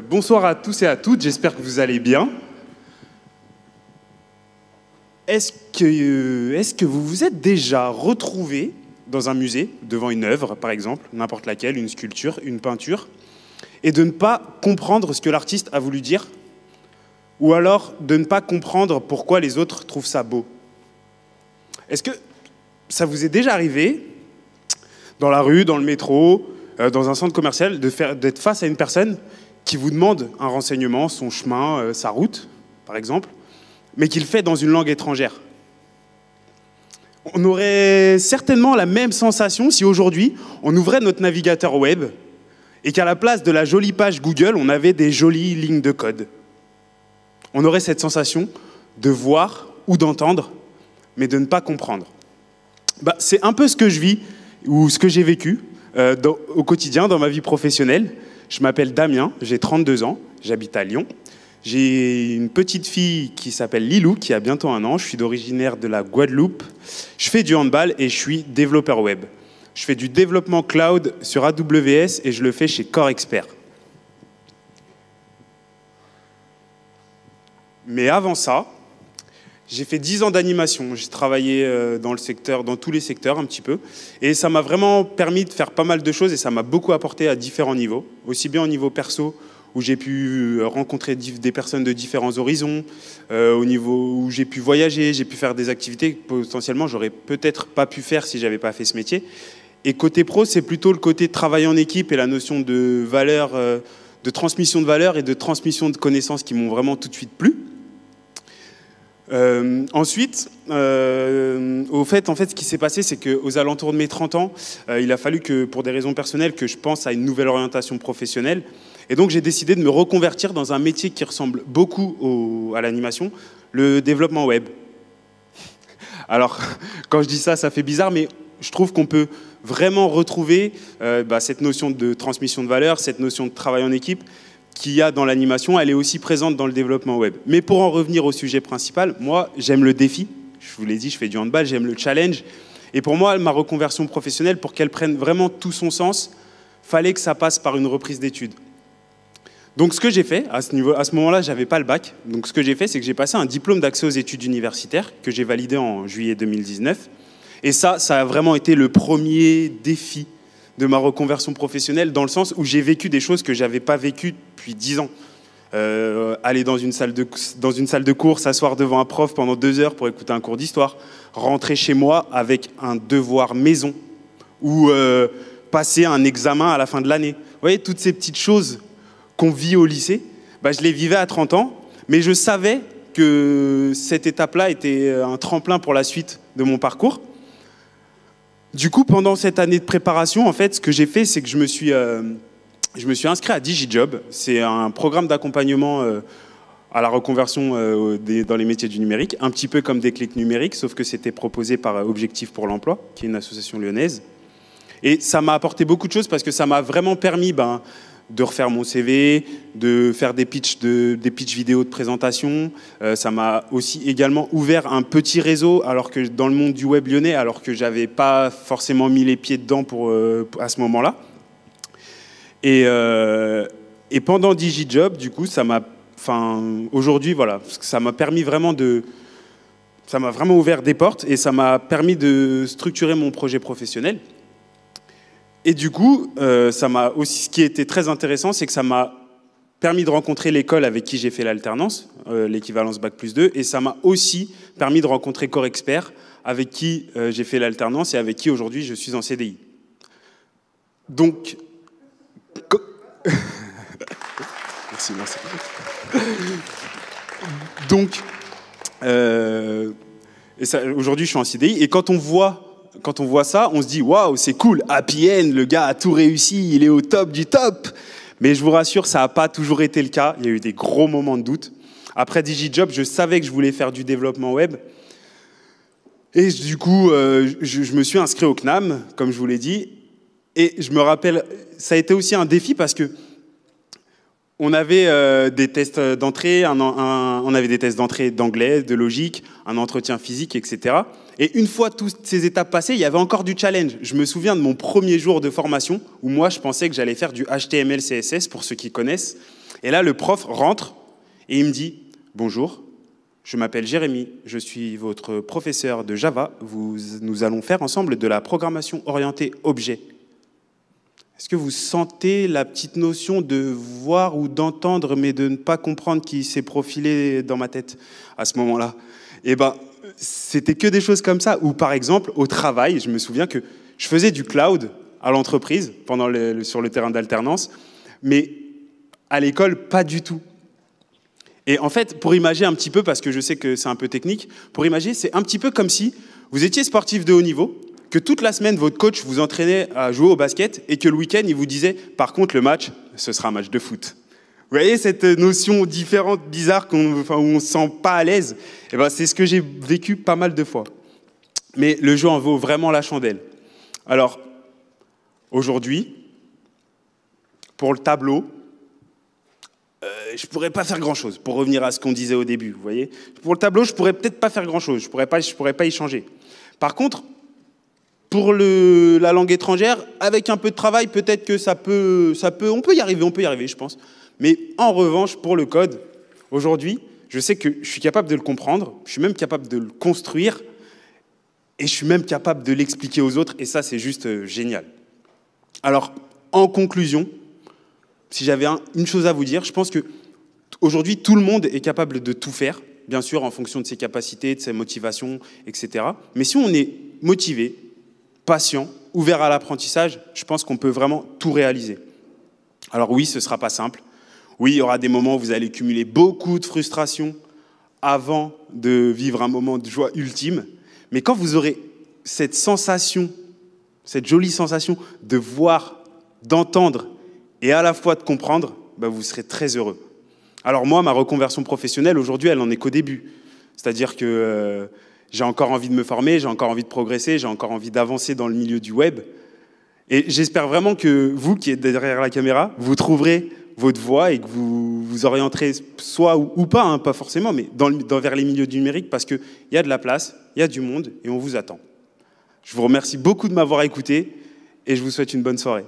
Bonsoir à tous et à toutes, j'espère que vous allez bien. Est-ce que vous vous êtes déjà retrouvé dans un musée, devant une œuvre par exemple, n'importe laquelle, une sculpture, une peinture, et de ne pas comprendre ce que l'artiste a voulu dire, ou alors de ne pas comprendre pourquoi les autres trouvent ça beau? Est-ce que ça vous est déjà arrivé, dans la rue, dans le métro, dans un centre commercial, d'être face à une personne qui vous demande un renseignement, son chemin, sa route, par exemple, mais qu'il fait dans une langue étrangère? On aurait certainement la même sensation si aujourd'hui, on ouvrait notre navigateur web et qu'à la place de la jolie page Google, on avait des jolies lignes de code. On aurait cette sensation de voir ou d'entendre, mais de ne pas comprendre. C'est un peu ce que je vis, ou ce que j'ai vécu au quotidien, dans ma vie professionnelle. Je m'appelle Damien, j'ai 32 ans, j'habite à Lyon. J'ai une petite fille qui s'appelle Lilou, qui a bientôt 1 an. Je suis originaire de la Guadeloupe. Je fais du handball et je suis développeur web. Je fais du développement cloud sur AWS et je le fais chez Core Expert. Mais avant ça, j'ai fait 10 ans d'animation. J'ai travaillé dans tous les secteurs un petit peu. Et ça m'a vraiment permis de faire pas mal de choses et ça m'a beaucoup apporté à différents niveaux. Aussi bien au niveau perso, où j'ai pu rencontrer des personnes de différents horizons, au niveau où j'ai pu voyager, j'ai pu faire des activités que potentiellement j'aurais peut-être pas pu faire si j'avais pas fait ce métier. Et côté pro, c'est plutôt le côté travail en équipe et la notion de valeur, de transmission de valeur et de transmission de connaissances qui m'ont vraiment tout de suite plu. Ensuite, ce qui s'est passé, c'est qu'aux alentours de mes 30 ans, il a fallu que, pour des raisons personnelles, que je pense à une nouvelle orientation professionnelle. Et donc, j'ai décidé de me reconvertir dans un métier qui ressemble beaucoup à l'animation, le développement web. Alors, quand je dis ça, ça fait bizarre, mais je trouve qu'on peut vraiment retrouver cette notion de transmission de valeur, cette notion de travail en équipe, qu'il y a dans l'animation, elle est aussi présente dans le développement web. Mais pour en revenir au sujet principal, moi, j'aime le défi. Je vous l'ai dit, je fais du handball, j'aime le challenge. Et pour moi, ma reconversion professionnelle, pour qu'elle prenne vraiment tout son sens, fallait que ça passe par une reprise d'études. Donc ce que j'ai fait, à ce moment-là, je n'avais pas le bac. Donc ce que j'ai fait, c'est que j'ai passé un diplôme d'accès aux études universitaires que j'ai validé en juillet 2019. Et ça a vraiment été le premier défi de ma reconversion professionnelle, dans le sens où j'ai vécu des choses que je n'avais pas vécues depuis 10 ans. Aller dans une salle de cours, s'asseoir devant un prof pendant 2 heures pour écouter un cours d'histoire, rentrer chez moi avec un devoir maison, ou passer un examen à la fin de l'année. Vous voyez, toutes ces petites choses qu'on vit au lycée, je les vivais à 30 ans, mais je savais que cette étape-là était un tremplin pour la suite de mon parcours. Du coup, pendant cette année de préparation, en fait, ce que j'ai fait, c'est que je me suis inscrit à DigiJob. C'est un programme d'accompagnement à la reconversion dans les métiers du numérique, un petit peu comme Déclic Numérique, sauf que c'était proposé par Objectif pour l'emploi, qui est une association lyonnaise. Et ça m'a apporté beaucoup de choses parce que ça m'a vraiment permis de refaire mon CV, de faire des pitchs vidéo de présentation. Ça m'a aussi également ouvert un petit réseau, alors que dans le monde du web lyonnais, alors que j'avais pas forcément mis les pieds dedans à ce moment-là. Et pendant DigiJob, du coup, aujourd'hui, voilà, ça m'a permis vraiment ça m'a vraiment ouvert des portes et ça m'a permis de structurer mon projet professionnel. Et du coup, ce qui était très intéressant, c'est que ça m'a permis de rencontrer l'école avec qui j'ai fait l'alternance, l'équivalence Bac+2, et ça m'a aussi permis de rencontrer Core Expert, avec qui j'ai fait l'alternance et avec qui aujourd'hui je suis en CDI. Donc, merci. Donc, aujourd'hui je suis en CDI, et quand on voit ça, on se dit « Waouh, c'est cool, happy end, le gars a tout réussi, il est au top du top !» Mais je vous rassure, ça n'a pas toujours été le cas. Il y a eu des gros moments de doute. Après DigiJob, je savais que je voulais faire du développement web. Et du coup, je me suis inscrit au CNAM, comme je vous l'ai dit. Et je me rappelle, ça a été aussi un défi parce que On avait des tests d'entrée, on avait des tests d'entrée d'anglais, de logique, un entretien physique, etc. Et une fois toutes ces étapes passées, il y avait encore du challenge. Je me souviens de mon premier jour de formation où moi, je pensais que j'allais faire du HTML, CSS, pour ceux qui connaissent. Et là, le prof rentre et il me dit « Bonjour, je m'appelle Jérémy, je suis votre professeur de Java. Nous allons faire ensemble de la programmation orientée objet. » Est-ce que vous sentez la petite notion de voir ou d'entendre, mais de ne pas comprendre qui s'est profilé dans ma tête à ce moment-là? Eh ben, c'était que des choses comme ça. Ou par exemple, au travail, je me souviens que je faisais du cloud à l'entreprise sur le terrain d'alternance, mais à l'école, pas du tout. Et en fait, pour imager un petit peu, parce que je sais que c'est un peu technique, pour imager, c'est un petit peu comme si vous étiez sportif de haut niveau, que toute la semaine, votre coach vous entraînait à jouer au basket et que le week-end, il vous disait, par contre, le match, ce sera un match de foot. Vous voyez cette notion différente, bizarre, où on ne se sent pas à l'aise? Eh ben, c'est ce que j'ai vécu pas mal de fois. Mais le jeu en vaut vraiment la chandelle. Alors, aujourd'hui, pour le tableau, je ne pourrais pas faire grand-chose, pour revenir à ce qu'on disait au début. Vous voyez, pour le tableau, je ne pourrais peut-être pas faire grand-chose, je ne pourrais pas y changer. Par contre, pour la langue étrangère, avec un peu de travail, peut-être que on peut y arriver, je pense. Mais en revanche, pour le code, aujourd'hui, je sais que je suis capable de le comprendre, je suis même capable de le construire, et je suis même capable de l'expliquer aux autres, et ça, c'est juste génial. Alors, en conclusion, si j'avais une chose à vous dire, je pense qu'aujourd'hui, tout le monde est capable de tout faire, bien sûr, en fonction de ses capacités, de ses motivations, etc. Mais si on est motivé, patient, ouvert à l'apprentissage, je pense qu'on peut vraiment tout réaliser. Alors oui, ce ne sera pas simple. Oui, il y aura des moments où vous allez cumuler beaucoup de frustration avant de vivre un moment de joie ultime. Mais quand vous aurez cette sensation, cette jolie sensation de voir, d'entendre et à la fois de comprendre, ben vous serez très heureux. Alors moi, ma reconversion professionnelle, aujourd'hui, elle n'en est qu'au début. C'est-à-dire que j'ai encore envie de me former, j'ai encore envie de progresser, j'ai encore envie d'avancer dans le milieu du web. Et j'espère vraiment que vous, qui êtes derrière la caméra, vous trouverez votre voie et que vous vous orienterez soit ou pas, hein, pas forcément, mais vers les milieux du numérique, parce qu'il y a de la place, il y a du monde et on vous attend. Je vous remercie beaucoup de m'avoir écouté et je vous souhaite une bonne soirée.